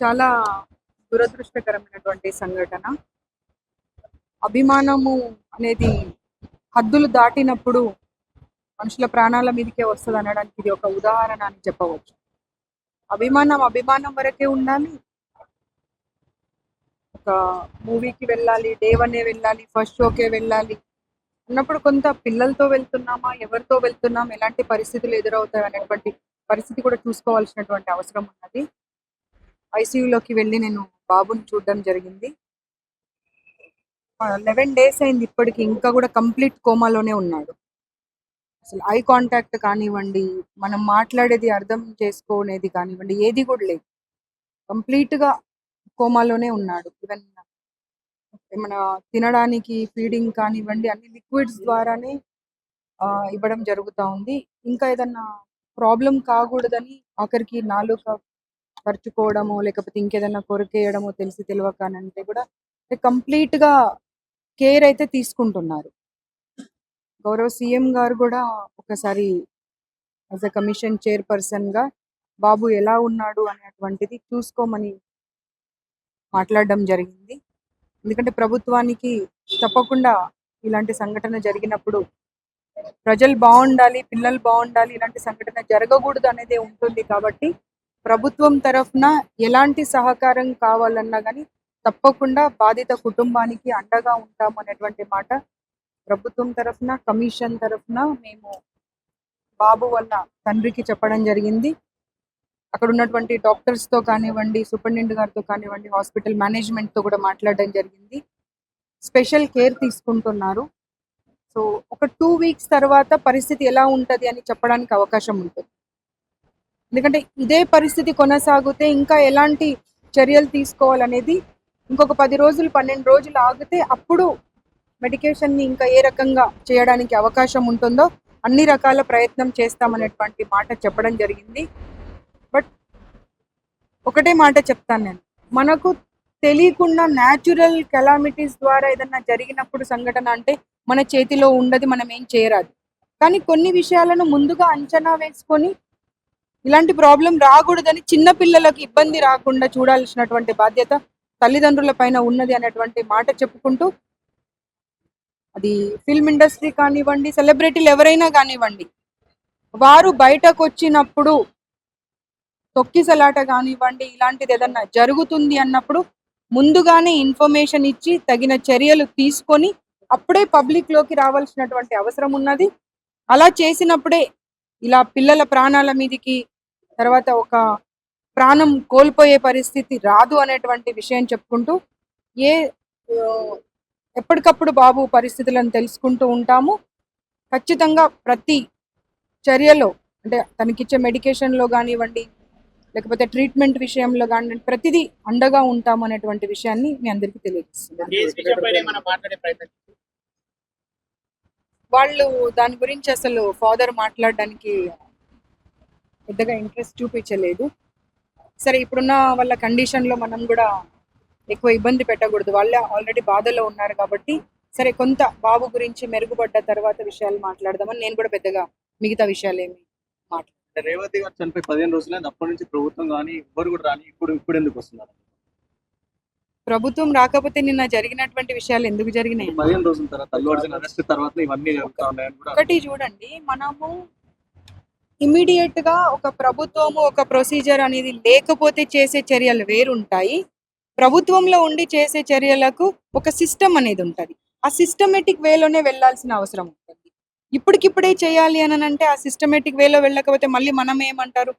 చాలా దురదృష్టకరమైనటువంటి సంఘటన. అభిమానము అనేది హద్దులు దాటినప్పుడు మనుషుల ప్రాణాల మీదకే వస్తదనడానికి ఇది ఒక ఉదాహరణ అని చెప్పవచ్చు. అభిమానం, అభిమానం వరకే ఉండాలి. ఒక మూవీకి వెళ్ళాలి, డే వన్నే వెళ్ళాలి, ఫస్ట్ షోకే వెళ్ళాలి అన్నప్పుడు కొంత పిల్లలతో వెళ్తున్నామా, ఎవరితో వెళ్తున్నాం, ఎలాంటి పరిస్థితులు ఎదురవుతాయి అనేటువంటి పరిస్థితి కూడా చూసుకోవాల్సినటువంటి అవసరం ఉన్నది. ఐసీయూలోకి వెళ్ళి నేను బాబుని చూడడం జరిగింది. 11 డేస్ అయింది ఇప్పటికి, ఇంకా కూడా కంప్లీట్ కోమాలోనే ఉన్నాడు. అసలు ఐ కాంటాక్ట్ కానివ్వండి, మనం మాట్లాడేది అర్థం చేసుకునేది కానివ్వండి, ఏది కూడా లేదు. కంప్లీట్‌గా కోమాలోనే ఉన్నాడు. ఈవెన్ ఏమన్నా తినడానికి ఫీడింగ్ కానివ్వండి, అన్ని లిక్విడ్స్ ద్వారానే ఇవ్వడం జరుగుతా ఉంది. ఇంకా ఏదన్నా ప్రాబ్లమ్ కాకూడదని ఆఖరికి నాలుక ఖర్చుకోవడమో, లేకపోతే ఇంకేదన్నా కొరికేయడమో తెలిసి తెలవకనంటే కూడా కంప్లీట్‌గా కేర్ అయితే తీసుకుంటున్నారు. గౌరవ సీఎం గారు కూడా ఒకసారి యాజ్ ఎ కమిషన్ చైర్‌పర్సన్‌గా బాబు ఎలా ఉన్నాడు అనేటువంటిది చూసుకోమని మాట్లాడడం జరిగింది. ఎందుకంటే ప్రభుత్వానికి తప్పకుండా ఇలాంటి సంఘటన జరిగినప్పుడు ప్రజలు బాగుండాలి, పిల్లలు బాగుండాలి, ఇలాంటి సంఘటన జరగకూడదు అనేదే ఉంటుంది. కాబట్టి ప్రభుత్వం తరఫున ఎలాంటి సహకారం కావాలన్నా కానీ తప్పకుండా బాధిత కుటుంబానికి అండగా ఉంటాము అనేటువంటి మాట ప్రభుత్వం తరఫున, కమిషన్ తరఫున మేము బాబు వల్ల తండ్రికి చెప్పడం జరిగింది. అక్కడ ఉన్నటువంటి డాక్టర్స్తో కానివ్వండి, సూపరింటెండెంట్ గారితో కానివ్వండి, హాస్పిటల్ మేనేజ్మెంట్తో కూడా మాట్లాడడం జరిగింది. స్పెషల్ కేర్ తీసుకుంటున్నారు. సో ఒక 2 వీక్స్ తర్వాత పరిస్థితి ఎలా ఉంటుంది అని చెప్పడానికి అవకాశం ఉంటుంది. ఎందుకంటే ఇదే పరిస్థితి కొనసాగితే ఇంకా ఎలాంటి చర్యలు తీసుకోవాలనేది ఇంకొక 10 రోజులు, 12 రోజులు ఆగితే అప్పుడు మెడికేషన్ని ఇంకా ఏ రకంగా చేయడానికి అవకాశం ఉంటుందో అన్ని రకాల ప్రయత్నం చేస్తామనేటువంటి మాట చెప్పడం జరిగింది. బట్ ఒకటే మాట చెప్తాను నేను, మనకు తెలియకుండా న్యాచురల్ కెలామిటీస్ ద్వారా ఏదన్నా జరిగినప్పుడు సంఘటన అంటే మన చేతిలో ఉండదు, మనం ఏం చేయరాదు. కానీ కొన్ని విషయాలను ముందుగా అంచనా వేసుకొని ఇలాంటి ప్రాబ్లం రాకూడదని, చిన్న పిల్లలకు ఇబ్బంది రాకుండా చూడాల్సినటువంటి బాధ్యత తల్లిదండ్రుల పైన ఉన్నది అనేటువంటి మాట చెప్పుకుంటూ, అది ఫిల్మ్ ఇండస్ట్రీ కానివ్వండి, సెలబ్రిటీలు ఎవరైనా కానివ్వండి, వారు బయటకు వచ్చినప్పుడు తొక్కిసలాట కానివ్వండి, ఇలాంటిది ఏదన్నా జరుగుతుంది అన్నప్పుడు ముందుగానే ఇన్ఫర్మేషన్ ఇచ్చి తగిన చర్యలు తీసుకొని అప్పుడే పబ్లిక్లోకి రావాల్సినటువంటి అవసరం ఉన్నది. అలా చేసినప్పుడే ఇలా పిల్లల ప్రాణాల మీదకి తర్వాత ఒక ప్రాణం కోల్పోయే పరిస్థితి రాదు అనేటువంటి విషయం చెప్పుకుంటూ, ఏ ఎప్పటికప్పుడు బాబు పరిస్థితులను తెలుసుకుంటూ ఉంటాము. ఖచ్చితంగా ప్రతి చర్యలో అంటే తనకిచ్చే మెడికేషన్లో కానివ్వండి, లేకపోతే ట్రీట్మెంట్ విషయంలో కానీ ప్రతిదీ అండగా ఉంటాము అనేటువంటి విషయాన్ని మీ అందరికీ తెలియజేస్తున్నాను. వాళ్ళు దాని గురించి అసలు ఫాదర్ మాట్లాడడానికి పెద్దగా ఇంట్రెస్ట్ చూపించలేదు. సరే, ఇప్పుడున్న వాళ్ళ కండిషన్లో మనం కూడా ఎక్కువ ఇబ్బంది పెట్టకూడదు. వాళ్ళే ఆల్రెడీ బాధలో ఉన్నారు కాబట్టి సరే, కొంత బాబు గురించి మెరుగుపడ్డ తర్వాత విషయాలు మాట్లాడదామని నేను కూడా పెద్దగా మిగతా విషయాలు ఏమి మాట్లాడలేదు. రేవతి గారు చనిపోయి 15 రోజులైంది. అప్పటి నుంచి ప్రభుత్వం కానీ ఎవ్వరు కూడా రాని ఇప్పుడు ఎందుకు వస్తున్నారు? ప్రభుత్వం రాకపోతే నిన్న జరిగినటువంటి విషయాలు ఎందుకు జరిగినాయి? 15 రోజుల తర్వాత అల్లు అర్జున్ అరెస్ట్ తర్వాత ఇవన్నీ జరుగుతా ఉన్నాయని కూడా ఒకటి చూడండి, మనము ఇమీడియట్ గా ఒక ప్రభుత్వము ఒక ప్రొసీజర్ అనేది లేకపోతే చేసే చర్యలు వేరుంటాయి. ప్రభుత్వంలో ఉండి చేసే చర్యలకు ఒక సిస్టమ్ అనేది ఉంటుంది. ఆ సిస్టమేటిక్ వేలోనే వెళ్ళాల్సిన అవసరం ఉంటుంది. ఇప్పటికిప్పుడే చేయాలి అని అంటే ఆ సిస్టమేటిక్ వేలో వెళ్ళకపోతే మళ్ళీ మనం ఏమంటారు,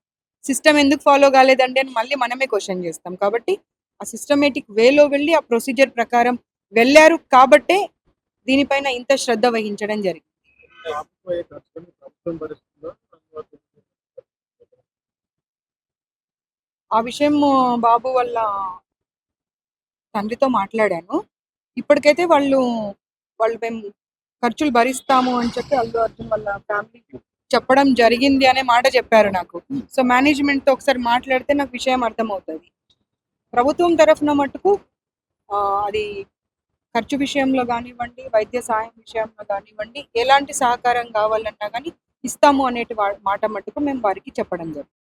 సిస్టమ్ ఎందుకు ఫాలో కాలేదండి అని మళ్ళీ మనమే క్వశ్చన్ చేస్తాం. కాబట్టి ఆ సిస్టమేటిక్ వేలో వెళ్ళి ఆ ప్రొసీజర్ ప్రకారం వెళ్ళారు కాబట్టే దీనిపైన ఇంత శ్రద్ధ వహించడం జరిగింది. ఆ విషయం బాబు వాళ్ళ తండ్రితో మాట్లాడాను. ఇప్పటికైతే వాళ్ళు మేము ఖర్చులు భరిస్తాము అని చెప్పి అల్లు అర్జున్ వాళ్ళ ఫ్యామిలీకి చెప్పడం జరిగింది అనే మాట చెప్పారు నాకు. సో మేనేజ్మెంట్తో ఒకసారి మాట్లాడితే నాకు విషయం అర్థమవుతుంది. ప్రభుత్వం తరఫున మటుకు అది ఖర్చు విషయంలో కానివ్వండి, వైద్య సాయం విషయంలో కానివ్వండి, ఎలాంటి సహకారం కావాలన్నా కానీ ఇస్తాము అనేటి మాట మటుకు మేము వారికి చెప్పడం జరుగుతుంది.